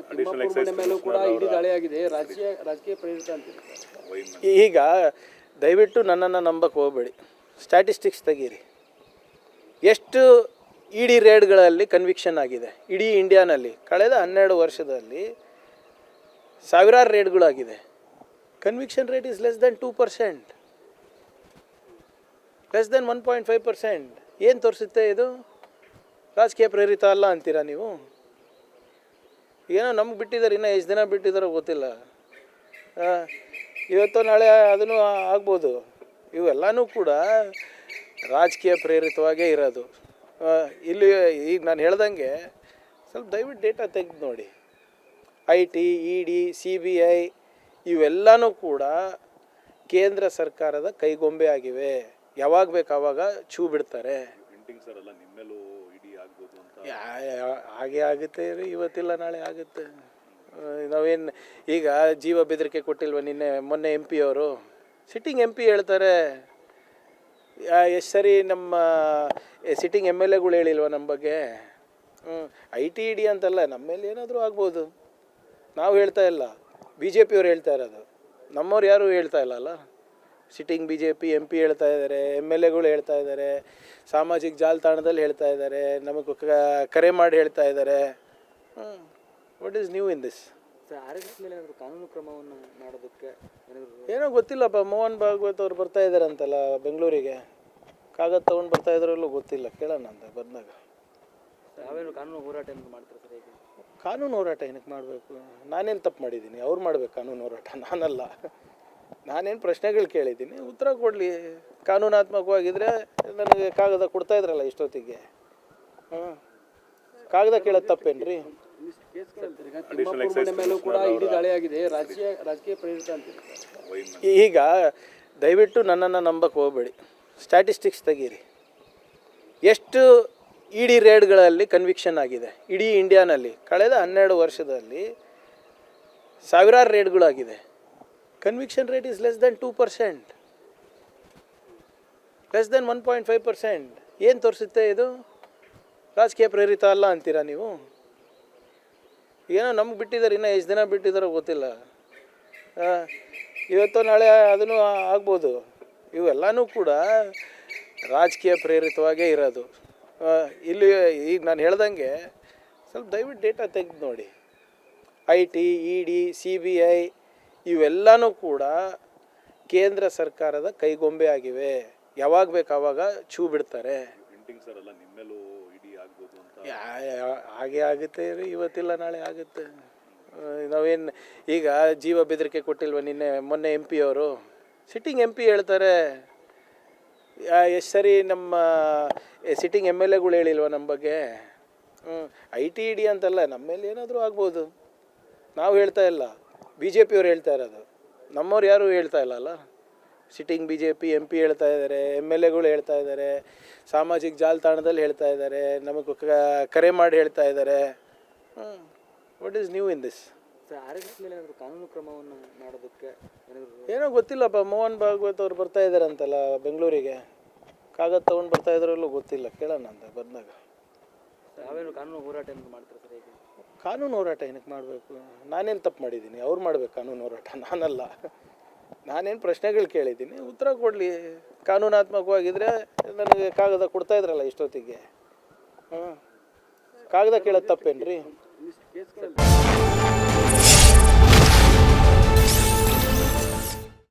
ತಿಮ್ಮಾಪುರ ಮನೆ ಮೇಲೂ ಕೂಡ ಇಡೀ ದಾಳಿಯಾಗಿದೆ. ರಾಜಕೀಯ ಪ್ರೇರಿತ ಅಂತೀರಿ? ಈಗ ದಯವಿಟ್ಟು ನನ್ನನ್ನು ನಂಬಕ್ಕೆ ಹೋಗಬೇಡಿ. ಸ್ಟ್ಯಾಟಿಸ್ಟಿಕ್ಸ್ ತೆಗೀರಿ. ಎಷ್ಟು ಇಡಿ ರೇಡ್ಗಳಲ್ಲಿ ಕನ್ವಿಕ್ಷನ್ ಆಗಿದೆ ಇಡೀ ಇಂಡಿಯಾನಲ್ಲಿ ಕಳೆದ 12 ವರ್ಷದಲ್ಲಿ? ಸಾವಿರಾರು ರೇಡ್ಗಳಾಗಿದೆ. Conviction rate is less than 2%, less than 1.5%. ಏನು ತೋರಿಸುತ್ತೆ ಇದು? ರಾಜಕೀಯ ಪ್ರೇರಿತ ಅಲ್ಲ ಅಂತೀರಾ ನೀವು? ಏನೋ ನಮ್ಗೆ ಬಿಟ್ಟಿದ್ದಾರೆ, ಇನ್ನೂ ಎಷ್ಟು ದಿನ ಬಿಟ್ಟಿದ್ದಾರೋ ಗೊತ್ತಿಲ್ಲ. ಇವತ್ತು ನಾಳೆ ಅದನ್ನು ಆಗ್ಬೋದು. ಇವೆಲ್ಲನೂ ಕೂಡ ರಾಜಕೀಯ ಪ್ರೇರಿತವಾಗೇ ಇರೋದು. ಇಲ್ಲಿ ಈಗ ನಾನು ಹೇಳ್ದಂಗೆ ಸ್ವಲ್ಪ ದಯವಿಟ್ಟು ಡೇಟಾ ತೆಗೆದು ನೋಡಿ. IT, ED, CBI ಇವೆಲ್ಲನೂ ಕೂಡ ಕೇಂದ್ರ ಸರ್ಕಾರದ ಕೈಗೊಂಬೆ ಆಗಿವೆ. ಯಾವಾಗ ಬೇಕು ಆವಾಗ ಛೂ ಬಿಡ್ತಾರೆ. ಹಾಗೆ ಆಗುತ್ತೆ ರೀ, ಇವತ್ತಿಲ್ಲ ನಾಳೆ ಆಗುತ್ತೆ. ನಾವೇನು ಈಗ ಜೀವ ಬೆದರಿಕೆ ಕೊಟ್ಟಿಲ್ವ ಮೊನ್ನೆ MP ಅವರು? ಸಿಟ್ಟಿಂಗ್ MP ಹೇಳ್ತಾರೆ. ಎಷ್ಟು ಸರಿ ನಮ್ಮ ಸಿಟ್ಟಿಂಗ್ MLAಗಳು ಹೇಳಿಲ್ವ ನಮ್ಮ ಬಗ್ಗೆ? IT, ED ಅಂತಲ್ಲ, ನಮ್ಮ ಮೇಲೆ ಏನಾದರೂ ಆಗ್ಬೋದು. ನಾವು ಹೇಳ್ತಾ ಇಲ್ಲ, BJP ಅವ್ರು ಹೇಳ್ತಾ ಇರೋದು. ನಮ್ಮವ್ರು ಯಾರೂ ಹೇಳ್ತಾ ಇಲ್ಲಲ್ಲ. ಸಿಟ್ಟಿಂಗ್ BJP MP ಹೇಳ್ತಾ ಇದ್ದಾರೆ, MLAಗಳು ಹೇಳ್ತಾ ಇದ್ದಾರೆ, ಸಾಮಾಜಿಕ ಜಾಲತಾಣದಲ್ಲಿ ಹೇಳ್ತಾ ಇದ್ದಾರೆ, ನಮಗೆ ಕರೆ ಮಾಡಿ ಹೇಳ್ತಾ ಇದ್ದಾರೆ. What is new in this? RSS ಮೇಲೆ ಏನಾದರೂ ಕಾನೂನು ಕ್ರಮವನ್ನು ಮಾಡೋದಕ್ಕೆ ಏನೋ ಗೊತ್ತಿಲ್ಲಪ್ಪ. ಮೋಹನ್ ಭಾಗವತ್ ಅವ್ರು ಬರ್ತಾ ಇದ್ದಾರೆ ಅಂತಲ್ಲ ಬೆಂಗಳೂರಿಗೆ. ಕಾಗದ ತೊಗೊಂಡು ಬರ್ತಾ ಇದ್ದಾರಲ್ಲೂ ಗೊತ್ತಿಲ್ಲ, ಕೇಳೋಣ ಅಂತ ಬಂದಾಗ. ಯಾವೇನು ಕಾನೂನು ಹೋರಾಟ ಏನಾದ್ರು ಮಾಡ್ತಾರೆ ಸರ್? ಹೇಗೆ ಕಾನೂನು ಹೋರಾಟ ಏನಕ್ಕೆ ಮಾಡಬೇಕು? ನಾನೇನು ತಪ್ಪು ಮಾಡಿದ್ದೀನಿ? ಅವ್ರು ಮಾಡಬೇಕು ಕಾನೂನು ಹೋರಾಟ, ನಾನಲ್ಲ. ನಾನೇನು ಪ್ರಶ್ನೆಗಳು ಕೇಳಿದ್ದೀನಿ, ಉತ್ತರ ಕೊಡಲಿ. ಕಾನೂನಾತ್ಮಕವಾಗಿದ್ದರೆ ನನಗೆ ಕಾಗದ ಕೊಡ್ತಾ ಇದ್ರಲ್ಲ ಇಷ್ಟೊತ್ತಿಗೆ. ಕಾಗದ ಕೇಳೋದು ತಪ್ಪೇನ್ರಿ? ತಿಮ್ಮಾಪುರ ಮನೆ ಮೇಲೂ ಕೂಡ ಇಡೀ ದಾಳಿಯಾಗಿದೆ. ರಾಜಕೀಯ ಪ್ರೇರಿತ ಅಂತೀರಿ? ಈಗ ದಯವಿಟ್ಟು ನನ್ನನ್ನು ನಂಬಕ್ಕೆ ಹೋಗಬೇಡಿ. ಸ್ಟ್ಯಾಟಿಸ್ಟಿಕ್ಸ್ ತೆಗೀರಿ. ಎಷ್ಟು ಇಡಿ ರೇಡ್ಗಳಲ್ಲಿ ಕನ್ವಿಕ್ಷನ್ ಆಗಿದೆ ಇಡೀ ಇಂಡಿಯಾನಲ್ಲಿ ಕಳೆದ 12 ವರ್ಷದಲ್ಲಿ? ಸಾವಿರಾರು ರೇಡ್ಗಳಾಗಿದೆ. Conviction rate is less than 2%, less than 1.5%. ಏನು ತೋರಿಸುತ್ತೆ ಇದು? ರಾಜಕೀಯ ಪ್ರೇರಿತ ಅಲ್ಲ ಅಂತೀರಾ ನೀವು? ಏನೋ ನಮ್ಗೆ ಬಿಟ್ಟಿದ್ದಾರೆ, ಇನ್ನೂ ಎಷ್ಟು ದಿನ ಬಿಟ್ಟಿದ್ದಾರೋ ಗೊತ್ತಿಲ್ಲ. ಇವತ್ತು ನಾಳೆ ಅದನ್ನು ಆಗ್ಬೋದು. ಇವೆಲ್ಲನೂ ಕೂಡ ರಾಜಕೀಯ ಪ್ರೇರಿತವಾಗೇ ಇರೋದು. ಇಲ್ಲಿ ಈಗ ನಾನು ಹೇಳ್ದಂಗೆ ಸ್ವಲ್ಪ ದಯವಿಟ್ಟು ಡೇಟಾ ತೆಗೆದು ನೋಡಿ. IT, ED, CBI ಇವೆಲ್ಲನೂ ಕೂಡ ಕೇಂದ್ರ ಸರ್ಕಾರದ ಕೈಗೊಂಬೆ ಆಗಿವೆ. ಯಾವಾಗ ಬೇಕು ಆವಾಗ ಛೂ ಬಿಡ್ತಾರೆ. ಹಾಗೆ ಆಗುತ್ತೆ ರೀ, ಇವತ್ತಿಲ್ಲ ನಾಳೆ ಆಗುತ್ತೆ. ನಾವೇನು ಈಗ ಜೀವ ಬೆದರಿಕೆ ಕೊಟ್ಟಿಲ್ವ ಮೊನ್ನೆ MP ಅವರು? ಸಿಟ್ಟಿಂಗ್ MP ಹೇಳ್ತಾರೆ. ಎಷ್ಟು ಸರಿ ನಮ್ಮ ಸಿಟ್ಟಿಂಗ್ MLAಗಳು ಹೇಳಿಲ್ವ ನಮ್ಮ ಬಗ್ಗೆ? IT, ED ಅಂತಲ್ಲ, ನಮ್ಮ ಮೇಲೆ ಏನಾದರೂ ಆಗ್ಬೋದು. ನಾವು ಹೇಳ್ತಾ ಇಲ್ಲ, BJP ಅವ್ರು ಹೇಳ್ತಾ ಇರೋದು. ನಮ್ಮವ್ರು ಯಾರೂ ಹೇಳ್ತಾ ಇಲ್ಲಲ್ಲ. ಸಿಟ್ಟಿಂಗ್ BJP MP ಹೇಳ್ತಾ ಇದ್ದಾರೆ, MLAಗಳು ಹೇಳ್ತಾ ಇದ್ದಾರೆ, ಸಾಮಾಜಿಕ ಜಾಲತಾಣದಲ್ಲಿ ಹೇಳ್ತಾ ಇದ್ದಾರೆ, ನಮಗೆ ಕರೆ ಮಾಡಿ ಹೇಳ್ತಾ ಇದ್ದಾರೆ. What is new in this? RSS ಮೇಲೆ ಏನಾದರೂ ಕಾನೂನು ಕ್ರಮವನ್ನು ಮಾಡೋದಕ್ಕೆ ಏನೋ ಗೊತ್ತಿಲ್ಲಪ್ಪ. ಮೋಹನ್ ಭಾಗವತ್ ಅವ್ರು ಬರ್ತಾ ಇದ್ದಾರೆ ಅಂತಲ್ಲ ಬೆಂಗಳೂರಿಗೆ. ಕಾಗದ ತೊಗೊಂಡು ಬರ್ತಾ ಇದ್ದಾರಲ್ಲೂ ಗೊತ್ತಿಲ್ಲ, ಕೇಳೋಣ ಅಂತ ಬಂದಾಗ. ಯಾವೇನು ಕಾನೂನು ಹೋರಾಟ ಏನಾದ್ರು ಮಾಡ್ತಾರೆ ಸರ್? ಹೇಗೆ ಕಾನೂನು ಹೋರಾಟ ಏನಕ್ಕೆ ಮಾಡಬೇಕು? ನಾನೇನು ತಪ್ಪು ಮಾಡಿದ್ದೀನಿ? ಅವ್ರು ಮಾಡಬೇಕು ಕಾನೂನು ಹೋರಾಟ, ನಾನಲ್ಲ. ನಾನೇನು ಪ್ರಶ್ನೆಗಳು ಕೇಳಿದ್ದೀನಿ, ಉತ್ತರ ಕೊಡಲಿ. ಕಾನೂನಾತ್ಮಕವಾಗಿದ್ದರೆ ನನಗೆ ಕಾಗದ ಕೊಡ್ತಾ ಇದ್ರಲ್ಲ ಇಷ್ಟೊತ್ತಿಗೆ. ಕಾಗದ ಕೇಳೋದು ತಪ್ಪೇನ್ರಿ?